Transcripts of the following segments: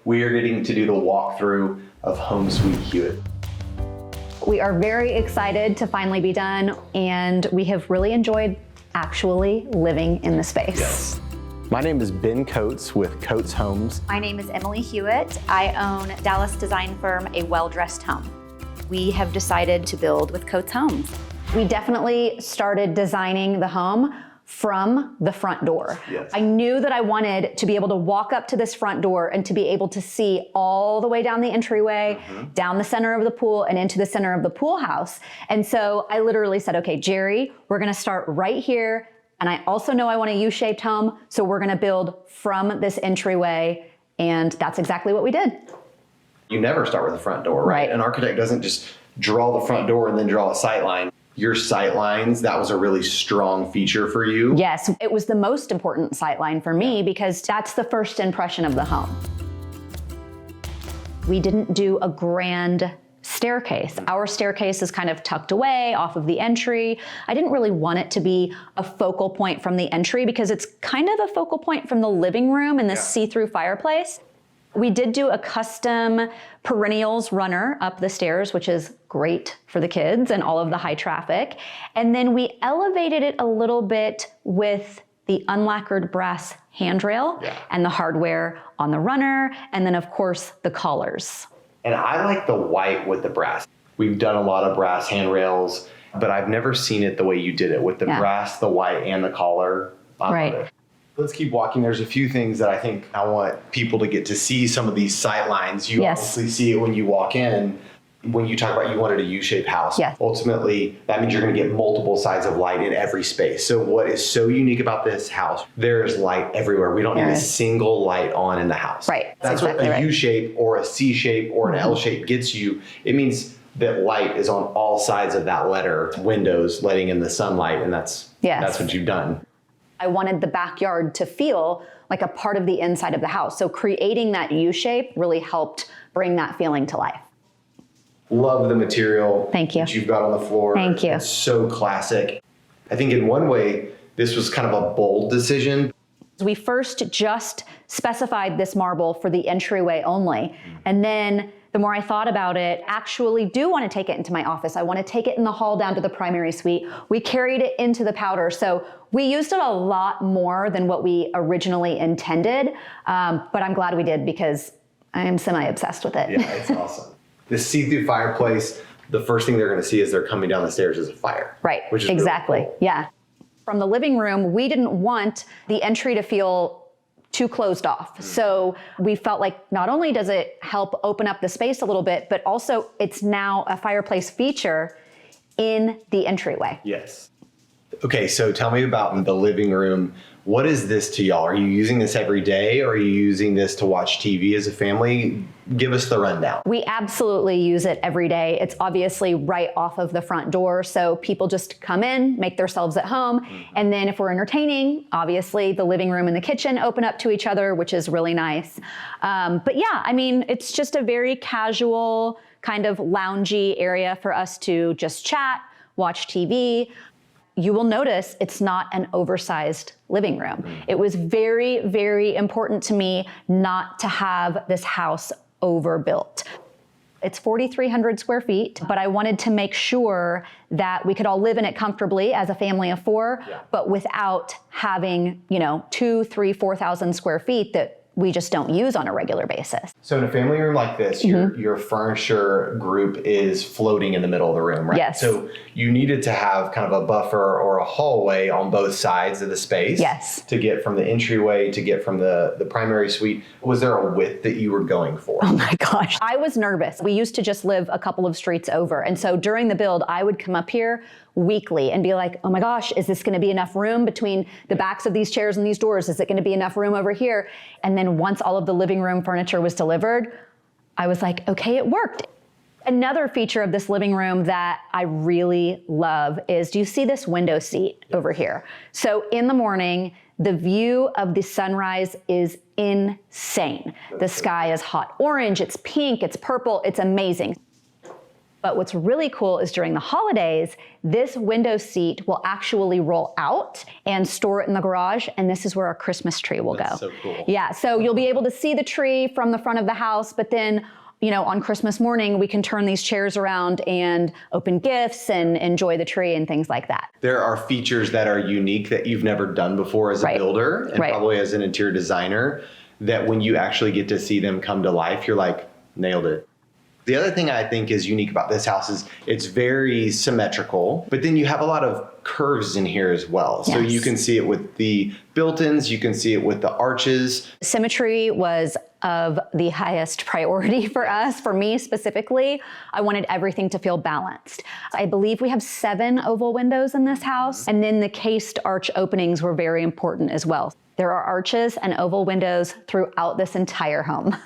We are getting to do the walkthrough of Home Sweet Hewett. We are very excited to finally be done, and we have really enjoyed actually living in the space. Yes. My name is Ben Coates with Coates Homes. My name is Emily Hewett. I own Dallas design firm A Well-Dressed Home. We have decided to build with Coates Homes. We definitely started designing the home from the front door. Yes. I knew that I wanted to be able to walk up to this front door and to be able to see all the way down the entryway, down the center of the pool and into the center of the pool house. And so I literally said, okay, Jerry, we're gonna start right here. And I also know I want a U-shaped home, so we're gonna build from this entryway, and that's exactly what we did. You never start with the front door, right? Right. An architect doesn't just draw the front door and then draw a sight line. Your sight lines, that was a really strong feature for you. Yes, it was the most important sight line for me because that's the first impression of the home. We didn't do a grand staircase. Our staircase is kind of tucked away off of the entry. I didn't really want it to be a focal point from the entry because it's kind of a focal point from the living room and this see-through fireplace. We did do a custom perennials runner up the stairs, which is great for the kids and all of the high traffic. And then we elevated it a little bit with the unlacquered brass handrail and the hardware on the runner, and then of course the collars. And I like the white with the brass. We've done a lot of brass handrails, but I've never seen it the way you did it with the brass, the white, and the collar. I love it. Let's keep walking. There's a few things that I think I want people to get to see some of these sight lines. You obviously see it when you walk in. When you talk about you wanted a U-shaped house, ultimately that means you're going to get multiple sides of light in every space. So what is so unique about this house, there's light everywhere. We don't need a single light on in the house. Right. That's exactly what a U-shape or a C-shape or an L-shape gets you. It means that light is on all sides of that letter, windows letting in the sunlight, and that's what you've done. I wanted the backyard to feel like a part of the inside of the house. So creating that U-shape really helped bring that feeling to life. Love the material that you've got on the floor. Thank you. It's so classic. I think in one way, this was kind of a bold decision. We first just specified this marble for the entryway only. And then the more I thought about it, actually do want to take it into my office. I want to take it in the hall down to the primary suite. We carried it into the powder. So we used it a lot more than what we originally intended. But I'm glad we did because I am semi-obsessed with it. Yeah, it's awesome. This see-through fireplace, the first thing they're going to see as they're coming down the stairs is a fire. Right, which is exactly, really cool. Yeah. From the living room, we didn't want the entry to feel too closed off. So we felt like not only does it help open up the space a little bit, but also it's now a fireplace feature in the entryway. Yes. Okay, so tell me about the living room. What is this to y'all? Are you using this every day? Or are you using this to watch TV as a family? Give us the rundown. We absolutely use it every day. It's obviously right off of the front door. So people just come in, make themselves at home. And then if we're entertaining, obviously the living room and the kitchen open up to each other, which is really nice. But yeah, I mean, it's just a very casual kind of loungy area for us to just chat, watch TV. You will notice it's not an oversized living room. It was very, very important to me not to have this house overbuilt. It's 4,300 square feet, but I wanted to make sure that we could all live in it comfortably as a family of four, but without having, 2,000, 3,000, 4,000 square feet that we just don't use on a regular basis. So in a family room like this, your furniture group is floating in the middle of the room, right? Yes. So you needed to have kind of a buffer or a hallway on both sides of the space. Yes. To get from the entryway, to get from the primary suite. Was there a width that you were going for? Oh my gosh. I was nervous. We used to just live a couple of streets over. And so during the build, I would come up here weekly and be like, oh my gosh, is this going to be enough room between the backs of these chairs and these doors? Is it going to be enough room over here? And then once all of the living room furniture was delivered, I was like, okay, it worked. Another feature of this living room that I really love is, do you see this window seat over here? So in the morning, the view of the sunrise is insane. The sky is hot orange, it's pink, it's purple, it's amazing. But what's really cool is during the holidays, this window seat will actually roll out and store it in the garage. And this is where our Christmas tree will That's go. so cool. Yeah, so you'll be able to see the tree from the front of the house, but then, you know, on Christmas morning, we can turn these chairs around and open gifts and enjoy the tree and things like that. There are features that are unique that you've never done before as a builder and probably as an interior designer, that when you actually get to see them come to life, you're like, nailed it. The other thing I think is unique about this house is it's very symmetrical, but then you have a lot of curves in here as well. So you can see it with the built-ins, you can see it with the arches. Symmetry was of the highest priority for us, for me specifically. I wanted everything to feel balanced. I believe we have 7 oval windows in this house, and then the cased arch openings were very important as well. There are arches and oval windows throughout this entire home.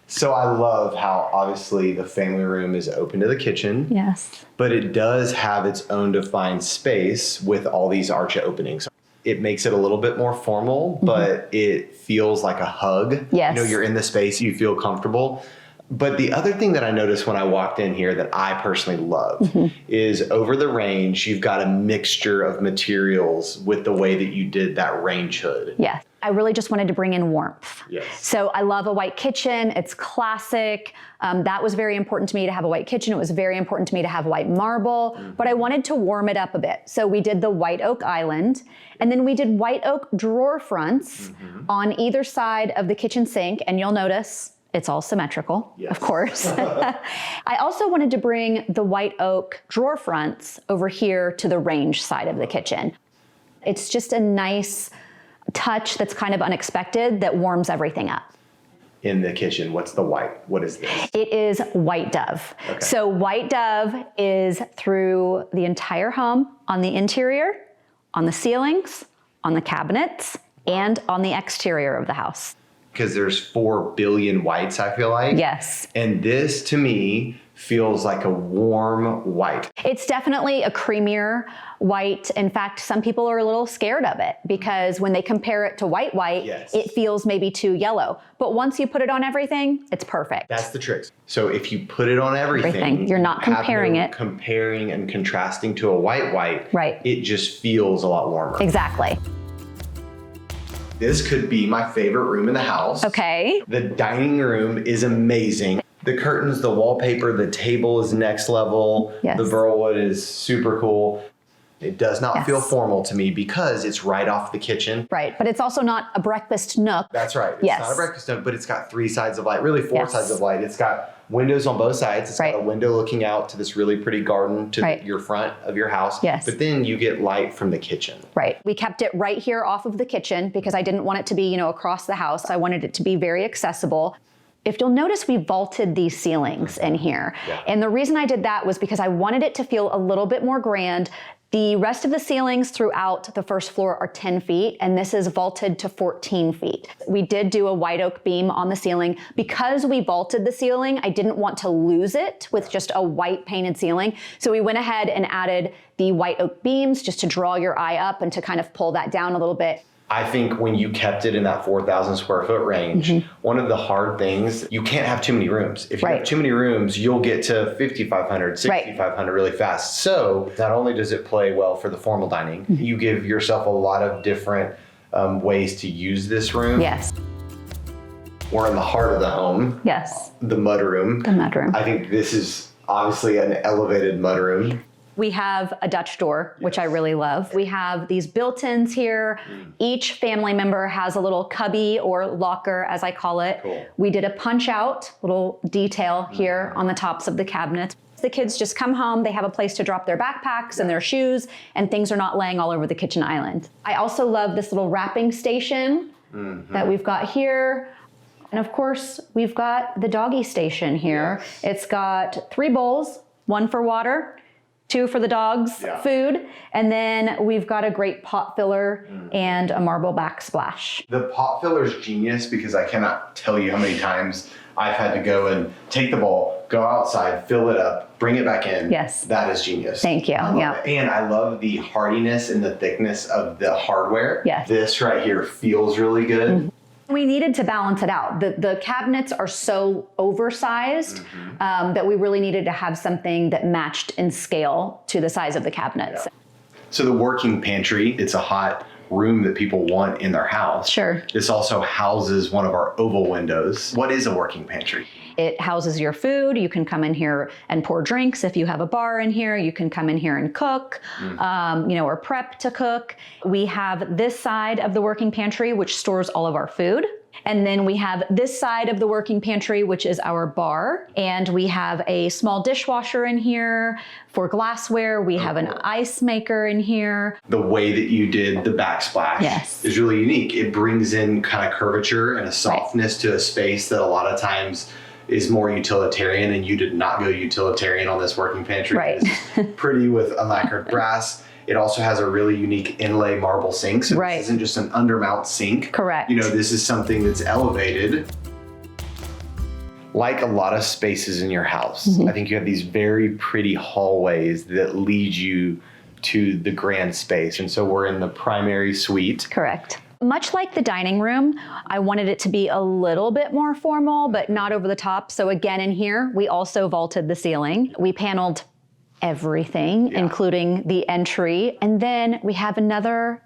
So I love how obviously the family room is open to the kitchen. Yes. But it does have its own defined space with all these arch openings. It makes it a little bit more formal, but it feels like a hug. Yes. You know, you're in the space, you feel comfortable. But the other thing that I noticed when I walked in here that I personally love is over the range, you've got a mixture of materials with the way that you did that range hood. Yes. I really just wanted to bring in warmth. Yes. So I love a white kitchen. It's classic. That was very important to me to have a white kitchen. It was very important to me to have white marble, but I wanted to warm it up a bit. So we did the white oak island, and then we did white oak drawer fronts on either side of the kitchen sink. And you'll notice it's all symmetrical, of course. I also wanted to bring the white oak drawer fronts over here to the range side of the kitchen. It's just a nice touch that's kind of unexpected that warms everything up. In the kitchen, what's the white? What is this? It is white dove. Okay. So white dove is through the entire home, on the interior, on the ceilings, on the cabinets, and on the exterior of the house. Because there's 4 billion whites, I feel like. Yes. And this, to me, feels like a warm white. It's definitely a creamier white. In fact, some people are a little scared of it because when they compare it to white, it feels maybe too yellow. But once you put it on everything, it's perfect. That's the trick. So if you put it on everything, you're not comparing it. Comparing and contrasting to a white, it just feels a lot warmer. Exactly. This could be my favorite room in the house. Okay. The dining room is amazing. The curtains, the wallpaper, the table is next level. Yes. The burlwood is super cool. It does not feel formal to me because it's right off the kitchen. Right, but it's also not a breakfast nook. That's right. It's not a breakfast nook, but it's got 3 sides of light, really 4 sides of light. It's got windows on both sides. It's got a window looking out to this really pretty garden to your front of your house. Yes. But then you get light from the kitchen. Right. We kept it right here off of the kitchen because I didn't want it to be, across the house. I wanted it to be very accessible. If you'll notice, we vaulted these ceilings in here. Yeah. And the reason I did that was because I wanted it to feel a little bit more grand. The rest of the ceilings throughout the first floor are 10 feet, and this is vaulted to 14 feet. We did do a white oak beam on the ceiling. Because we vaulted the ceiling, I didn't want to lose it with just a white painted ceiling. So we went ahead and added the white oak beams just to draw your eye up and to kind of pull that down a little bit. I think when you kept it in that 4,000 square foot range, one of the hard things, you can't have too many rooms. If you have too many rooms, you'll get to 5,500, 6,500 really fast. So not only does it play well for the formal dining, you give yourself a lot of different ways to use this room. Yes. We're in the heart of the home. Yes. The mudroom. The mudroom. I think this is obviously an elevated mudroom. We have a Dutch door, which I really love. We have these built-ins here. Each family member has a little cubby or locker, as I call it. Cool. We did a punch-out little detail here on the tops of the cabinets. The kids just come home, they have a place to drop their backpacks and their shoes, and things are not laying all over the kitchen island. I also love this little wrapping station that we've got here. And of course, we've got the doggy station here. It's got 3 bowls, 1 for water, 2 for the dogs' food, and then we've got a great pot filler and a marble backsplash. The pot filler is genius because I cannot tell you how many times I've had to go and take the bowl, go outside, fill it up, bring it back in. Yes. That is genius. Thank you. And I love the hardiness and the thickness of the hardware. Yes. This right here feels really good. We needed to balance it out. The cabinets are so oversized that we really needed to have something that matched in scale to the size of the cabinets. Yeah. So the working pantry, it's a hot room that people want in their house. Sure. This also houses one of our oval windows. What is a working pantry? It houses your food. You can come in here and pour drinks. If you have a bar in here, you can come in here and cook, or prep to cook. We have this side of the working pantry, which stores all of our food. And then we have this side of the working pantry, which is our bar. And we have a small dishwasher in here for glassware. We have an ice maker in here. The way that you did the backsplash is really unique. It brings in kind of curvature and a softness to a space that a lot of times is more utilitarian, and you did not go utilitarian on this working pantry. Right. It's pretty with unlacquered brass. It also has a really unique inlay marble sink. So this isn't just an undermount sink. Correct. This is something that's elevated. Like a lot of spaces in your house, I think you have these very pretty hallways that lead you to the grand space. And so we're in the primary suite. Correct. Much like the dining room, I wanted it to be a little bit more formal, but not over the top. So again, in here, we also vaulted the ceiling. We paneled everything, including the entry. And then we have another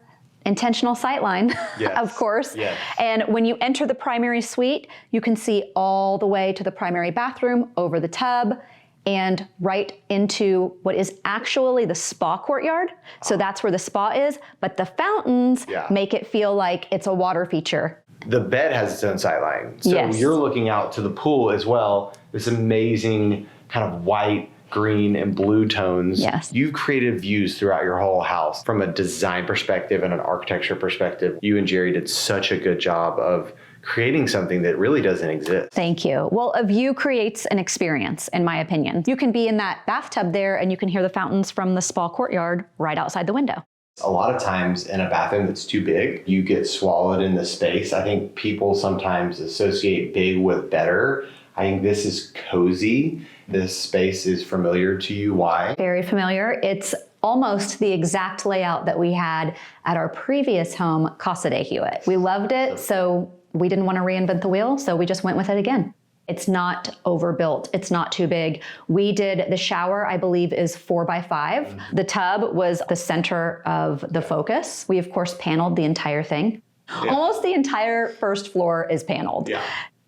intentional sightline, of course. Yes. And when you enter the primary suite, you can see all the way to the primary bathroom, over the tub, and right into what is actually the spa courtyard. So that's where the spa is, but the fountains make it feel like it's a water feature. The bed has its own sightline. So you're looking out to the pool as well. This amazing kind of white, green, and blue tones. Yes. You've created views throughout your whole house from a design perspective and an architecture perspective. You and Jerry did such a good job of creating something that really doesn't exist. Thank you. Well, a view creates an experience, in my opinion. You can be in that bathtub there and you can hear the fountains from the spa courtyard right outside the window. A lot of times in a bathroom that's too big, you get swallowed in the space. I think people sometimes associate big with better. I think this is cozy. This space is familiar to you. Why? Very familiar. It's almost the exact layout that we had at our previous home, Casa de Hewett. We loved it, so we didn't want to reinvent the wheel, so we just went with it again. It's not overbuilt. It's not too big. We did the shower, I believe, is 4x5. The tub was the center of the focus. We, of course, paneled the entire thing. Almost the entire first floor is paneled.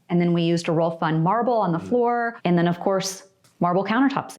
And then we used a real fun marble on the floor. And then, of course, marble countertops.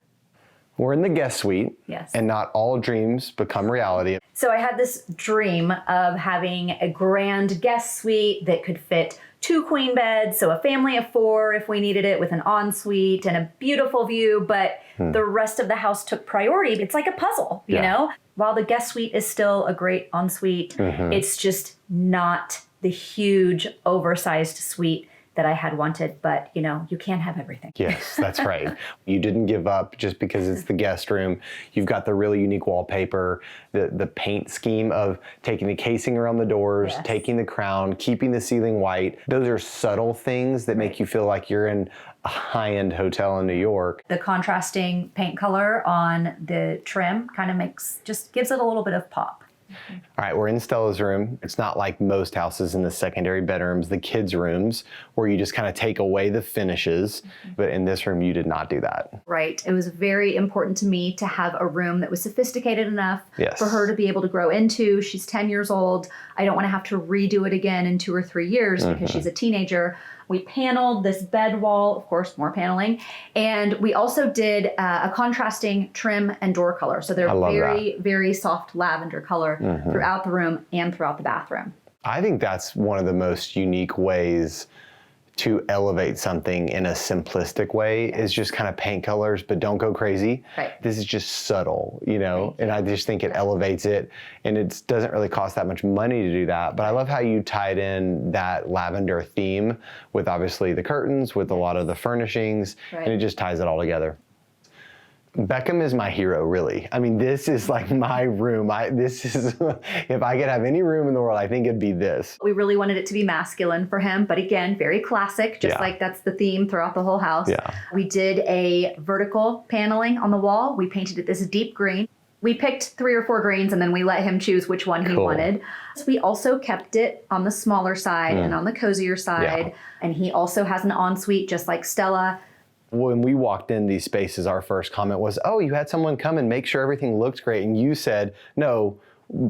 We're in the guest suite. Yes. And not all dreams become reality. So I had this dream of having a grand guest suite that could fit 2 queen beds, so a family of 4 if we needed it, with an ensuite and a beautiful view, but the rest of the house took priority. It's like a puzzle, you know? While the guest suite is still a great ensuite, it's just not the huge, oversized suite that I had wanted, but you can't have everything. Yes, that's right. You didn't give up just because it's the guest room. You've got the really unique wallpaper, the paint scheme of taking the casing around the doors, taking the crown, keeping the ceiling white. Those are subtle things that make you feel like you're in a high-end hotel in New York. The contrasting paint color on the trim kind of just gives it a little bit of pop. All right, we're in Stella's room. It's not like most houses in the secondary bedrooms, the kids' rooms, where you just kind of take away the finishes. But in this room, you did not do that. Right. It was very important to me to have a room that was sophisticated enough for her to be able to grow into. She's 10 years old. I don't want to have to redo it again in 2 or 3 years because she's a teenager. We paneled this bed wall, of course, more paneling. And we also did a contrasting trim and door color. So they're very soft lavender color throughout the room and throughout the bathroom. I think that's one of the most unique ways to elevate something in a simplistic way is just kind of paint colors, but don't go crazy. Right. This is just subtle, and I just think it elevates it, and it doesn't really cost that much money to do that. But I love how you tied in that lavender theme with obviously the curtains, with a lot of the furnishings, and it just ties it all together. Beckham is my hero, really. I mean, this is like my room. This is, if I could have any room in the world, I think it'd be this. We really wanted it to be masculine for him, but again, very classic, just like that's the theme throughout the whole house. We did a vertical paneling on the wall. We painted it this deep green. We picked 3 or 4 greens and then we let him choose which one he wanted. So we also kept it on the smaller side and on the cozier side. And he also has an ensuite just like Stella. When we walked in these spaces, our first comment was, oh, you had someone come and make sure everything looked great. And you said, no,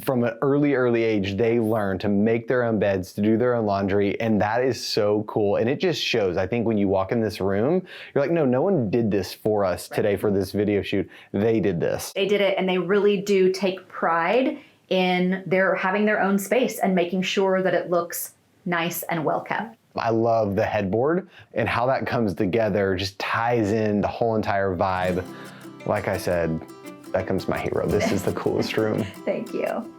from an early age, they learn to make their own beds, to do their own laundry, and that is so cool. And it just shows, I think when you walk in this room, you're like, no one did this for us today for this video shoot. They did this. They did it, and they really do take pride in having their own space and making sure that it looks nice and well kept. I love the headboard and how that comes together, just ties in the whole entire vibe. Like I said, Beckham's my hero. This is the coolest room. Thank you.